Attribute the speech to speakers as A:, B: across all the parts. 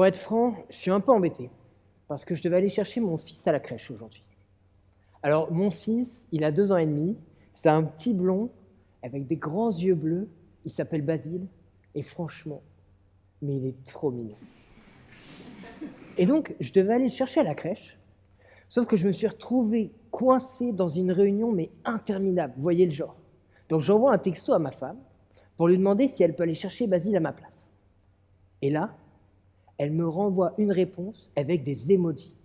A: Pour être franc, je suis un peu embêté parce que je devais aller chercher mon fils à la crèche aujourd'hui. Alors, mon fils, il a 2 ans et demi, c'est un petit blond avec des grands yeux bleus, il s'appelle Basile, et franchement, mais il est trop mignon. Et donc, je devais aller le chercher à la crèche, sauf que je me suis retrouvé coincé dans une réunion, mais interminable, vous voyez le genre. Donc, j'envoie un texto à ma femme pour lui demander si elle peut aller chercher Basile à ma place. Et là, elle me renvoie une réponse avec des emojis.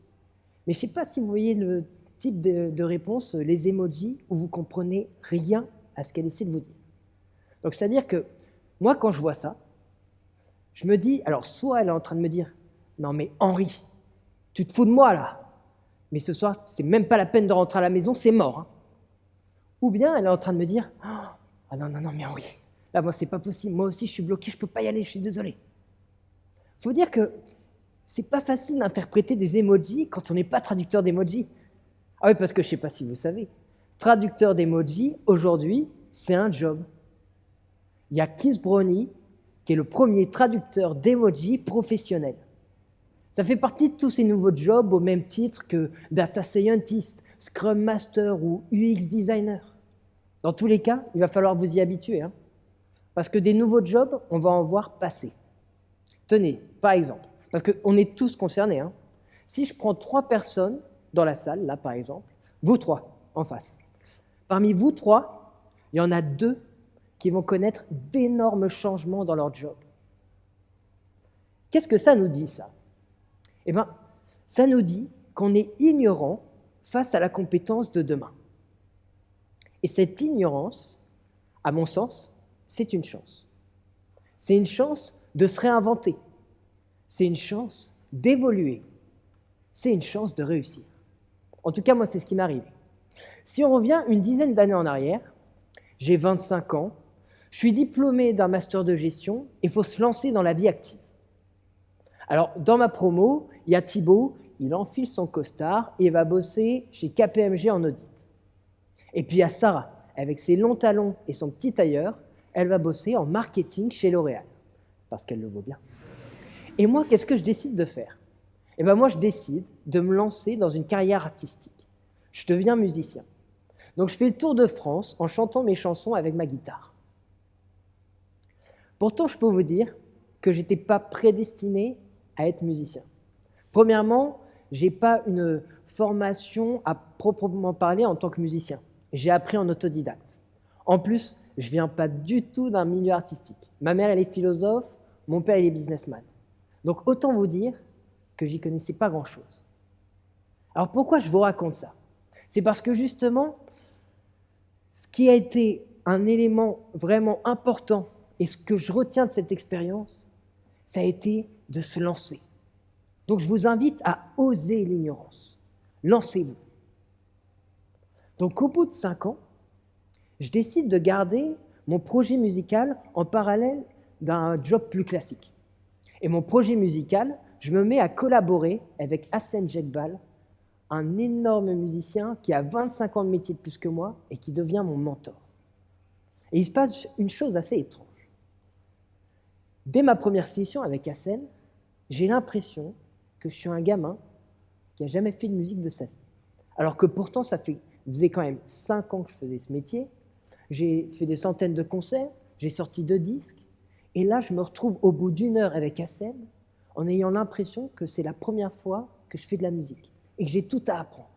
A: Mais je ne sais pas si vous voyez le type de réponse, les emojis, où vous comprenez rien à ce qu'elle essaie de vous dire. Donc, c'est-à-dire que moi, quand je vois ça, je me dis, alors soit elle est en train de me dire, non mais Henri, tu te fous de moi là, mais ce soir, c'est même pas la peine de rentrer à la maison, c'est mort. Hein. Ou bien elle est en train de me dire, ah non, non, non, mais Henri, là, moi, c'est pas possible, moi aussi, je suis bloqué, je peux pas y aller, je suis désolé. Faut dire que c'est pas facile d'interpréter des emojis quand on n'est pas traducteur d'emojis. Ah oui, parce que je sais pas si vous savez, traducteur d'emojis, aujourd'hui, c'est un job. Il y a Keith Brownie, qui est le premier traducteur d'emojis professionnel. Ça fait partie de tous ces nouveaux jobs au même titre que Data Scientist, Scrum Master ou UX Designer. Dans tous les cas, il va falloir vous y habituer, hein, parce que des nouveaux jobs, on va en voir passer. Tenez, par exemple, parce qu'on est tous concernés, hein, si je prends 3 personnes dans la salle, là par exemple, vous 3 en face, parmi vous 3, il y en a 2 qui vont connaître d'énormes changements dans leur job. Qu'est-ce que ça nous dit, ça? Eh bien, ça nous dit qu'on est ignorant face à la compétence de demain. Et cette ignorance, à mon sens, c'est une chance. C'est une chance de se réinventer. C'est une chance d'évoluer. C'est une chance de réussir. En tout cas, moi, c'est ce qui m'arrive. Si on revient une dizaine d'années en arrière, j'ai 25 ans, je suis diplômé d'un master de gestion et il faut se lancer dans la vie active. Alors, dans ma promo, il y a Thibaut, il enfile son costard et va bosser chez KPMG en audit. Et puis il y a Sarah, avec ses longs talons et son petit tailleur, elle va bosser en marketing chez L'Oréal, parce qu'elle le vaut bien. Et moi, qu'est-ce que je décide de faire? Eh bien, moi, je décide de me lancer dans une carrière artistique. Je deviens musicien. Donc, je fais le tour de France en chantant mes chansons avec ma guitare. Pourtant, je peux vous dire que je n'étais pas prédestiné à être musicien. Premièrement, je n'ai pas une formation à proprement parler en tant que musicien. J'ai appris en autodidacte. En plus, je ne viens pas du tout d'un milieu artistique. Ma mère, elle est philosophe, mon père, il est businessman. Donc, autant vous dire que j'y connaissais pas grand-chose. Alors, pourquoi je vous raconte ça? C'est parce que justement, ce qui a été un élément vraiment important et ce que je retiens de cette expérience, ça a été de se lancer. Donc, je vous invite à oser l'ignorance. Lancez-vous. Donc, au bout de 5 ans, je décide de garder mon projet musical en parallèle d'un job plus classique. Et mon projet musical, je me mets à collaborer avec Hassen Jegbal, un énorme musicien qui a 25 ans de métier de plus que moi et qui devient mon mentor. Et il se passe une chose assez étrange. Dès ma première session avec Hassen, j'ai l'impression que je suis un gamin qui n'a jamais fait de musique de sa vie. Alors que pourtant, ça faisait quand même 5 ans que je faisais ce métier. J'ai fait des centaines de concerts, j'ai sorti 2 disques. Et là, je me retrouve au bout d'1 heure avec Hassen en ayant l'impression que c'est la première fois que je fais de la musique et que j'ai tout à apprendre.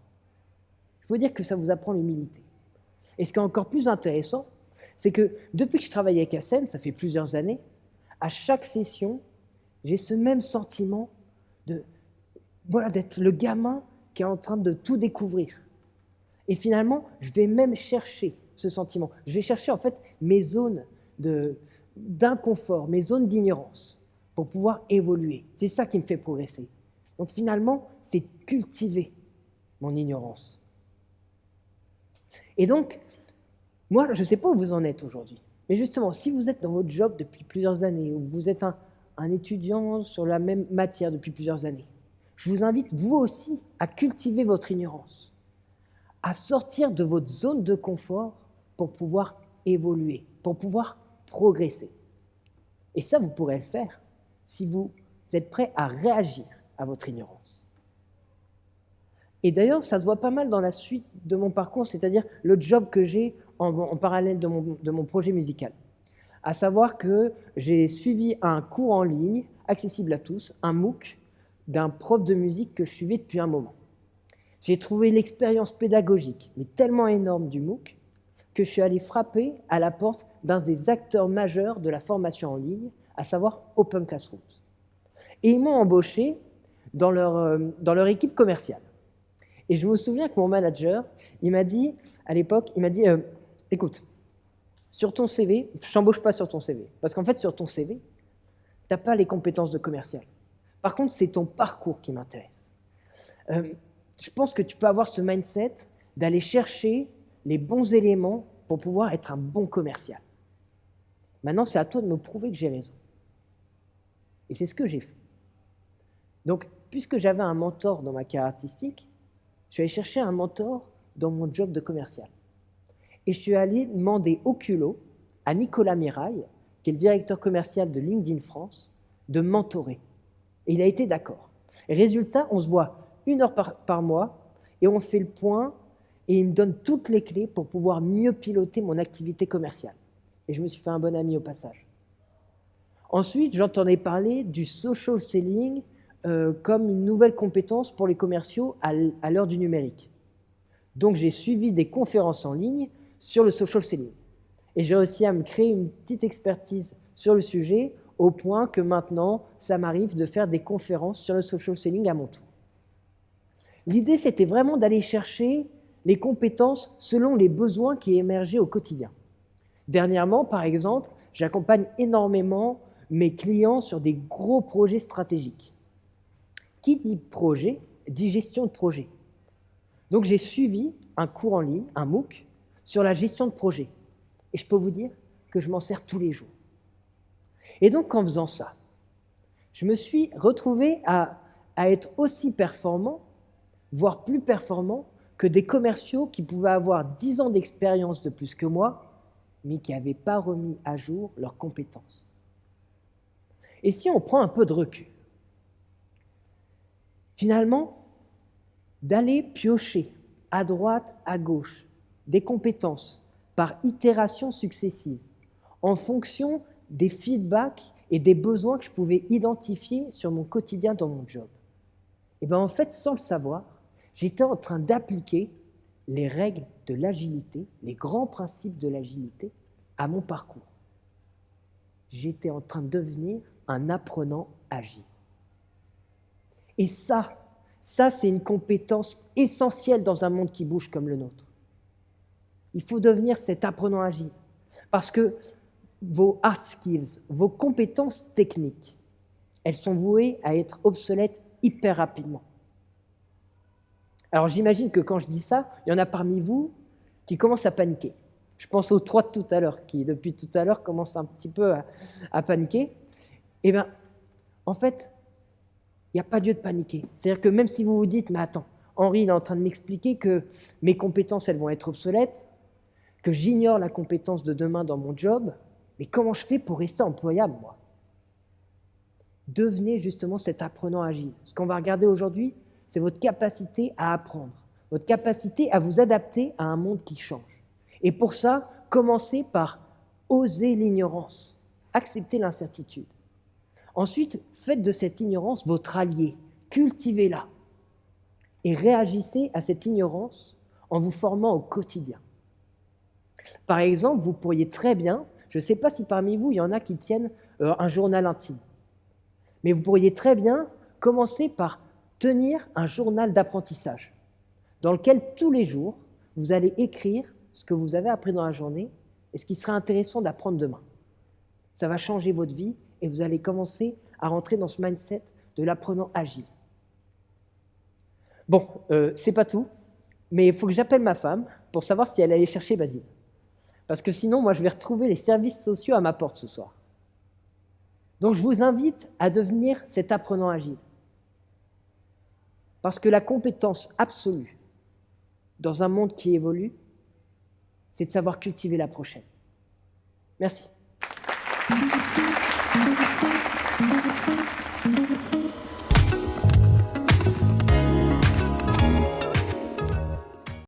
A: Je veux dire que ça vous apprend l'humilité. Et ce qui est encore plus intéressant, c'est que depuis que je travaille avec Hassen, ça fait plusieurs années, à chaque session, j'ai ce même sentiment d'être le gamin qui est en train de tout découvrir. Et finalement, je vais même chercher ce sentiment. Je vais chercher en fait mes zones d'inconfort, mes zones d'ignorance pour pouvoir évoluer. C'est ça qui me fait progresser. Donc finalement, c'est cultiver mon ignorance. Et donc, moi, je ne sais pas où vous en êtes aujourd'hui, mais justement, si vous êtes dans votre job depuis plusieurs années, ou vous êtes un étudiant sur la même matière depuis plusieurs années, je vous invite, vous aussi, à cultiver votre ignorance, à sortir de votre zone de confort pour pouvoir évoluer, pour pouvoir progresser. Et ça, vous pourrez le faire si vous Vous êtes prêt à réagir à votre ignorance. Et d'ailleurs, ça se voit pas mal dans la suite de mon parcours, c'est-à-dire le job que j'ai en parallèle de mon projet musical. À savoir que j'ai suivi un cours en ligne, accessible à tous, un MOOC, d'un prof de musique que je suivais depuis un moment. J'ai trouvé l'expérience pédagogique, mais tellement énorme du MOOC, que je suis allé frapper à la porte d'un des acteurs majeurs de la formation en ligne, à savoir Open Classrooms. Et ils m'ont embauché dans leur équipe commerciale. Et je me souviens que mon manager, il m'a dit, à l'époque, écoute, sur ton CV, je t'embauche pas sur ton CV, parce qu'en fait, sur ton CV, tu n'as pas les compétences de commercial. Par contre, c'est ton parcours qui m'intéresse. Je pense que tu peux avoir ce mindset d'aller chercher les bons éléments pour pouvoir être un bon commercial. Maintenant, c'est à toi de me prouver que j'ai raison. Et c'est ce que j'ai fait. Donc, puisque j'avais un mentor dans ma carrière artistique, je suis allé chercher un mentor dans mon job de commercial. Et je suis allé demander au culot à Nicolas Mirail, qui est le directeur commercial de LinkedIn France, de me mentorer. Et il a été d'accord. Et résultat, on se voit 1 heure par mois et on fait le point et il me donne toutes les clés pour pouvoir mieux piloter mon activité commerciale. Et je me suis fait un bon ami au passage. Ensuite, j'entendais parler du social selling comme une nouvelle compétence pour les commerciaux à l'heure du numérique. Donc, j'ai suivi des conférences en ligne sur le social selling. Et j'ai réussi à me créer une petite expertise sur le sujet, au point que maintenant, ça m'arrive de faire des conférences sur le social selling à mon tour. L'idée, c'était vraiment d'aller chercher les compétences selon les besoins qui émergeaient au quotidien. Dernièrement, par exemple, j'accompagne énormément mes clients sur des gros projets stratégiques. Qui dit projet, dit gestion de projet. Donc j'ai suivi un cours en ligne, un MOOC, sur la gestion de projet. Et je peux vous dire que je m'en sers tous les jours. Et donc en faisant ça, je me suis retrouvé à être aussi performant, voire plus performant, que des commerciaux qui pouvaient avoir 10 ans d'expérience de plus que moi, mais qui n'avaient pas remis à jour leurs compétences. Et si on prend un peu de recul, finalement, d'aller piocher à droite, à gauche, des compétences par itération successive, en fonction des feedbacks et des besoins que je pouvais identifier sur mon quotidien dans mon job. Et bien en fait, sans le savoir, j'étais en train d'appliquer les règles de l'agilité, les grands principes de l'agilité à mon parcours. J'étais en train de devenir un apprenant agile. Et ça, c'est une compétence essentielle dans un monde qui bouge comme le nôtre. Il faut devenir cet apprenant agile. Parce que vos hard skills, vos compétences techniques, elles sont vouées à être obsolètes hyper rapidement. Alors j'imagine que quand je dis ça, il y en a parmi vous qui commencent à paniquer. Je pense aux 3 de tout à l'heure, qui depuis tout à l'heure commencent un petit peu à paniquer. Eh bien, en fait, il n'y a pas lieu de paniquer. C'est-à-dire que même si vous vous dites, mais attends, Henri il est en train de m'expliquer que mes compétences, elles vont être obsolètes, que j'ignore la compétence de demain dans mon job, mais comment je fais pour rester employable, moi? Devenez justement cet apprenant agile. Ce qu'on va regarder aujourd'hui, c'est votre capacité à apprendre, votre capacité à vous adapter à un monde qui change. Et pour ça, commencez par oser l'ignorance, accepter l'incertitude. Ensuite, faites de cette ignorance votre allié, cultivez-la et réagissez à cette ignorance en vous formant au quotidien. Par exemple, vous pourriez très bien, je ne sais pas si parmi vous, il y en a qui tiennent un journal intime, mais vous pourriez très bien commencer par tenir un journal d'apprentissage dans lequel tous les jours, vous allez écrire ce que vous avez appris dans la journée et ce qui serait intéressant d'apprendre demain. Ça va changer votre vie et vous allez commencer à rentrer dans ce mindset de l'apprenant agile. Bon, c'est pas tout, mais il faut que j'appelle ma femme pour savoir si elle allait chercher Basile. Parce que sinon, moi, je vais retrouver les services sociaux à ma porte ce soir. Donc, je vous invite à devenir cet apprenant agile. Parce que la compétence absolue dans un monde qui évolue, c'est de savoir cultiver la prochaine. Merci.